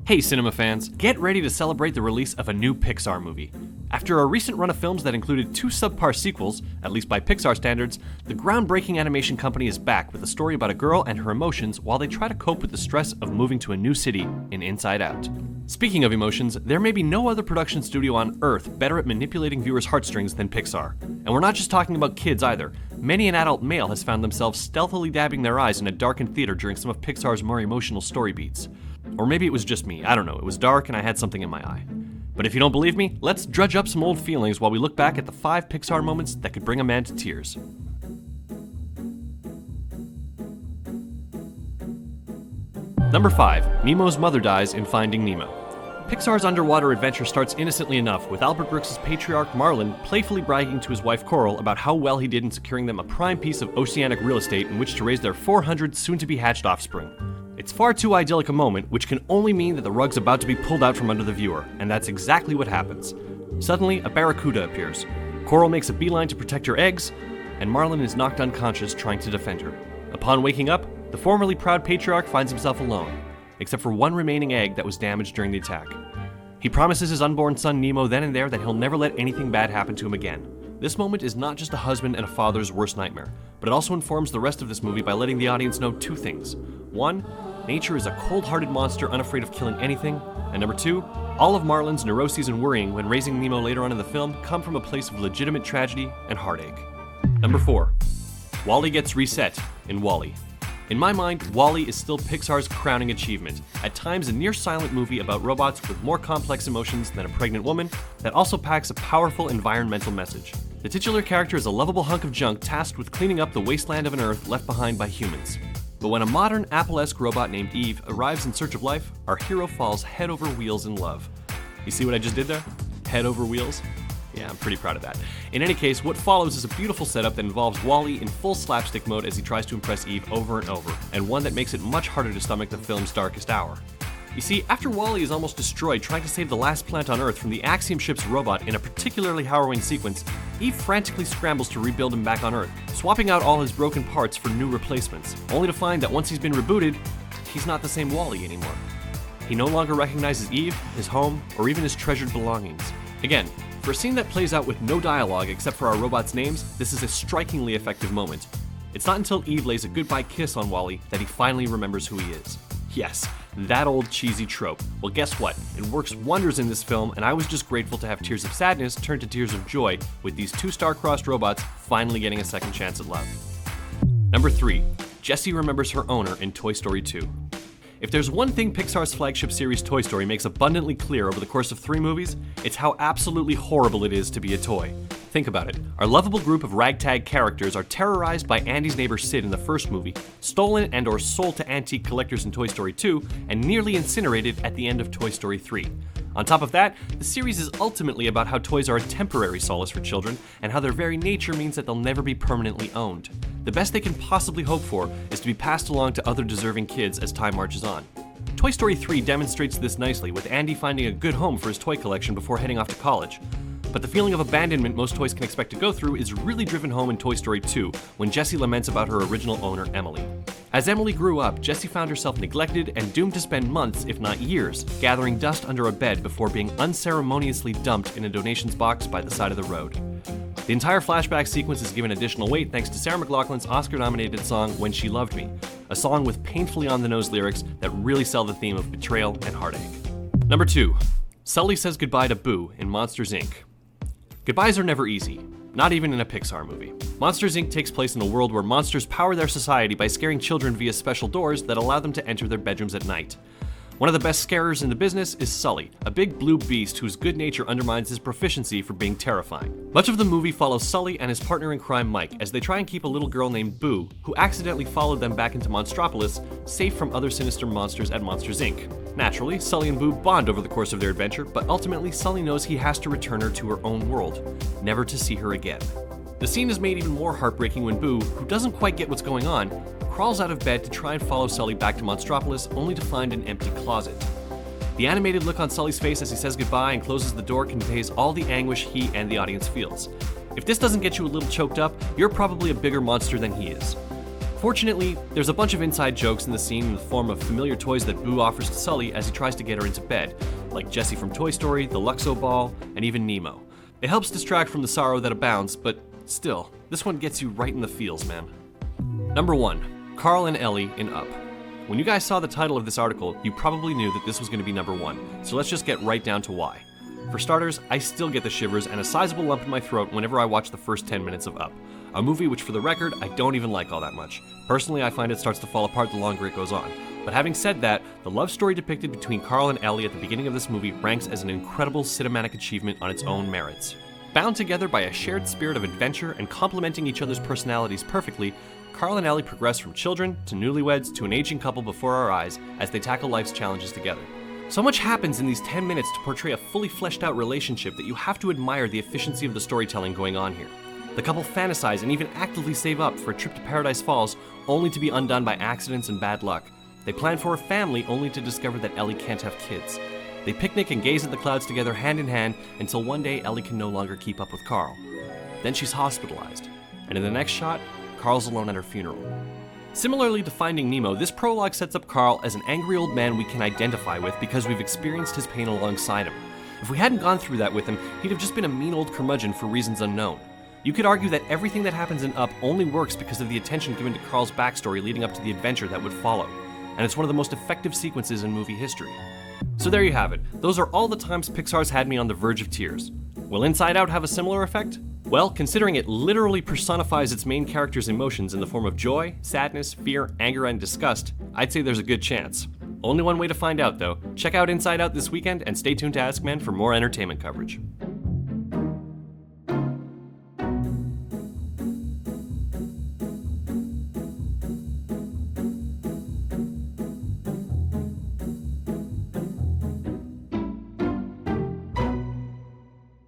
Hey cinema fans, get ready to celebrate the release of a new Pixar movie. After a recent run of films that included 2 subpar sequels, at least by Pixar standards, the groundbreaking animation company is back with a story about a girl and her emotions while they try to cope with the stress of moving to a new city in Inside Out. Speaking of emotions, there may be no other production studio on Earth better at manipulating viewers' heartstrings than Pixar. And we're not just talking about kids either. Many an adult male has found themselves stealthily dabbing their eyes in a darkened theater during some of Pixar's more emotional story beats. Or maybe it was just me, I don't know, it was dark and I had something in my eye. But if you don't believe me, let's drudge up some old feelings while we look back at the 5 Pixar moments that could bring a man to tears. Number 5. Nemo's mother dies in Finding Nemo. Pixar's underwater adventure starts innocently enough, with Albert Brooks' patriarch Marlin playfully bragging to his wife Coral about how well he did in securing them a prime piece of oceanic real estate in which to raise their 400 soon-to-be hatched offspring. It's far too idyllic a moment, which can only mean that the rug's about to be pulled out from under the viewer, and that's exactly what happens. Suddenly, a barracuda appears. Coral makes a beeline to protect her eggs, and Marlin is knocked unconscious trying to defend her. Upon waking up, the formerly proud patriarch finds himself alone, except for one remaining egg that was damaged during the attack. He promises his unborn son Nemo then and there that he'll never let anything bad happen to him again. This moment is not just a husband and a father's worst nightmare, but it also informs the rest of this movie by letting the audience know 2 things. 1, nature is a cold-hearted monster unafraid of killing anything, and number 2, all of Marlin's neuroses and worrying when raising Nemo later on in the film come from a place of legitimate tragedy and heartache. Number 4, WALL-E gets reset in WALL-E. In my mind, WALL-E is still Pixar's crowning achievement, at times a near-silent movie about robots with more complex emotions than a pregnant woman that also packs a powerful environmental message. The titular character is a lovable hunk of junk tasked with cleaning up the wasteland of an Earth left behind by humans. But when a modern Apple-esque robot named Eve arrives in search of life, our hero falls head over wheels in love. You see what I just did there? Head over wheels? Yeah, I'm pretty proud of that. In any case, what follows is a beautiful setup that involves WALL-E in full slapstick mode as he tries to impress Eve over and over, and one that makes it much harder to stomach the film's darkest hour. You see, after WALL-E is almost destroyed trying to save the last plant on Earth from the Axiom ship's robot in a particularly harrowing sequence, Eve frantically scrambles to rebuild him back on Earth, swapping out all his broken parts for new replacements, only to find that once he's been rebooted, he's not the same WALL-E anymore. He no longer recognizes Eve, his home, or even his treasured belongings. Again, for a scene that plays out with no dialogue except for our robots' names, this is a strikingly effective moment. It's not until Eve lays a goodbye kiss on WALL-E that he finally remembers who he is. Yes, that old cheesy trope. Well, guess what? It works wonders in this film, and I was just grateful to have tears of sadness turn to tears of joy with these 2 star-crossed robots finally getting a second chance at love. Number 3. Jessie remembers her owner in Toy Story 2. If there's one thing Pixar's flagship series Toy Story makes abundantly clear over the course of 3 movies, it's how absolutely horrible it is to be a toy. Think about it. Our lovable group of ragtag characters are terrorized by Andy's neighbor Sid in the first movie, stolen and or sold to antique collectors in Toy Story 2, and nearly incinerated at the end of Toy Story 3. On top of that, the series is ultimately about how toys are a temporary solace for children, and how their very nature means that they'll never be permanently owned. The best they can possibly hope for is to be passed along to other deserving kids as time marches on. Toy Story 3 demonstrates this nicely, with Andy finding a good home for his toy collection before heading off to college. But the feeling of abandonment most toys can expect to go through is really driven home in Toy Story 2, when Jessie laments about her original owner, Emily. As Emily grew up, Jessie found herself neglected and doomed to spend months, if not years, gathering dust under a bed before being unceremoniously dumped in a donations box by the side of the road. The entire flashback sequence is given additional weight thanks to Sarah McLachlan's Oscar-nominated song When She Loved Me, a song with painfully on-the-nose lyrics that really sell the theme of betrayal and heartache. Number 2. Sully says goodbye to Boo in Monsters, Inc. Goodbyes are never easy, not even in a Pixar movie. Monsters, Inc. takes place in a world where monsters power their society by scaring children via special doors that allow them to enter their bedrooms at night. One of the best scarers in the business is Sully, a big blue beast whose good nature undermines his proficiency for being terrifying. Much of the movie follows Sully and his partner in crime Mike as they try and keep a little girl named Boo, who accidentally followed them back into Monstropolis, safe from other sinister monsters at Monsters, Inc. Naturally, Sully and Boo bond over the course of their adventure, but ultimately Sully knows he has to return her to her own world, never to see her again. The scene is made even more heartbreaking when Boo, who doesn't quite get what's going on, crawls out of bed to try and follow Sully back to Monstropolis, only to find an empty closet. The animated look on Sully's face as he says goodbye and closes the door conveys all the anguish he and the audience feels. If this doesn't get you a little choked up, you're probably a bigger monster than he is. Fortunately, there's a bunch of inside jokes in the scene in the form of familiar toys that Boo offers to Sully as he tries to get her into bed, like Jessie from Toy Story, the Luxo ball, and even Nemo. It helps distract from the sorrow that abounds, but still, this one gets you right in the feels, man. Number 1. Carl and Ellie in Up. When you guys saw the title of this article, you probably knew that this was going to be number 1, so let's just get right down to why. For starters, I still get the shivers and a sizable lump in my throat whenever I watch the first 10 minutes of Up, a movie which, for the record, I don't even like all that much. Personally, I find it starts to fall apart the longer it goes on. But having said that, the love story depicted between Carl and Ellie at the beginning of this movie ranks as an incredible cinematic achievement on its own merits. Bound together by a shared spirit of adventure and complementing each other's personalities perfectly, Carl and Ellie progress from children to newlyweds to an aging couple before our eyes as they tackle life's challenges together. So much happens in these 10 minutes to portray a fully fleshed out relationship that you have to admire the efficiency of the storytelling going on here. The couple fantasize and even actively save up for a trip to Paradise Falls, only to be undone by accidents and bad luck. They plan for a family only to discover that Ellie can't have kids. They picnic and gaze at the clouds together hand in hand until one day Ellie can no longer keep up with Carl. Then she's hospitalized, and in the next shot, Carl's alone at her funeral. Similarly to Finding Nemo, this prologue sets up Carl as an angry old man we can identify with because we've experienced his pain alongside him. If we hadn't gone through that with him, he'd have just been a mean old curmudgeon for reasons unknown. You could argue that everything that happens in Up only works because of the attention given to Carl's backstory leading up to the adventure that would follow, and it's one of the most effective sequences in movie history. So there you have it. Those are all the times Pixar's had me on the verge of tears. Will Inside Out have a similar effect? Well, considering it literally personifies its main character's emotions in the form of joy, sadness, fear, anger, and disgust, I'd say there's a good chance. Only one way to find out, though. Check out Inside Out this weekend and stay tuned to Askmen for more entertainment coverage.